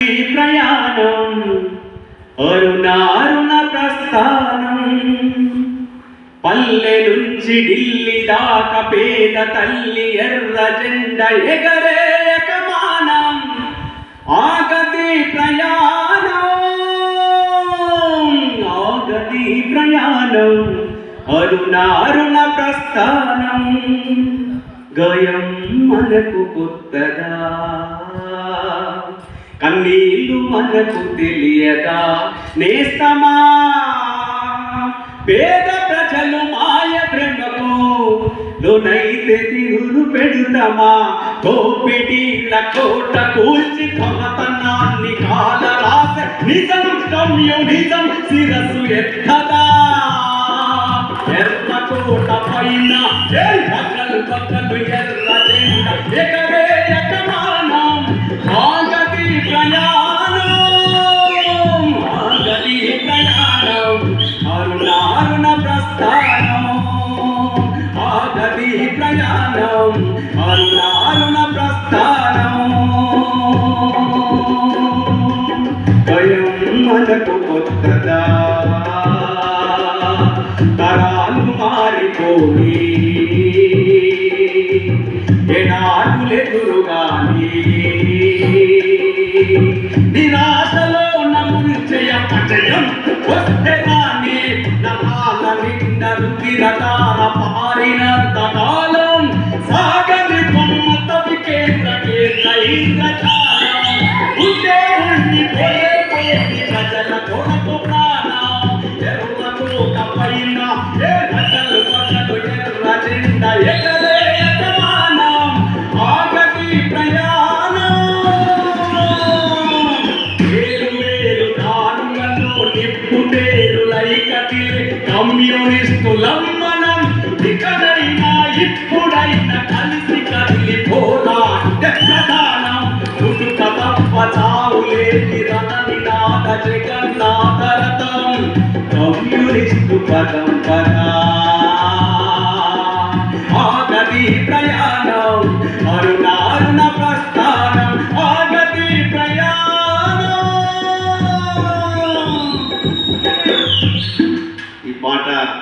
ఈ ప్రయాణం అరుణారుణ ప్రస్థానం పల్లె నుంచి ఢిల్లీ దాకా పేద తల్లి ఎర్ర జెండ ఎగరే కమానం ఆగది ప్రయాణం అరుణారుణ ప్రస్థానం గయం మనకు కొత్తదా కన్నీళ్ళు మనకు తెలియదా నేస్తమా పేద ప్రజలు మాయ భ్రమకు లోనైతే తిరులు పెడుతమా దోపిడీల కోట కూల్చి దొంగతనాన్ని కాల రాస నిజం కమ్యూనిజం శిరస్సు ఎత్తదా ఎర్ర కోట పైన పక్కలు పక్కలు ఎర్ర జెండ ఎగరే యకమానం ఆగది ప్రయాణం అరుణారుణ ప్రస్థానం ఆగది ప్రయాణం అరుణారుణ ప్రస్థానం భయం మనకు కొత్తదా తరాలు మారిపోయి ఎనాడులెదురుగాని నిరాశలో నముల్చయ పచయం వస్తే రాని నమాల నిండ రుచిరతార పారినంత కాలం సాగని బొమ్మత వికేంద్ర కేంద్ర ఇంద్రచారం ఉండే ఉండిపోయే ప్రజల కొరకు ప్రాణం ఎర్ర కోట పైన ఎర్రలు పక్కలు ఎర్ర జెండ ఎగరే యకమానం ఆగది ప్రయాణం వేరు వేరు దారులలో నిప్పుటేరులైకటిలి కమ్యూనిస్టులమ్మనం ఇకనైనా ఇప్పుడైనా కలిసి కదిలి పోరాట ప్రధానం రుజుక తప్ప చావులేని రణ నినాద జగన్నాథ రథం కమ్యూనిస్టు పదం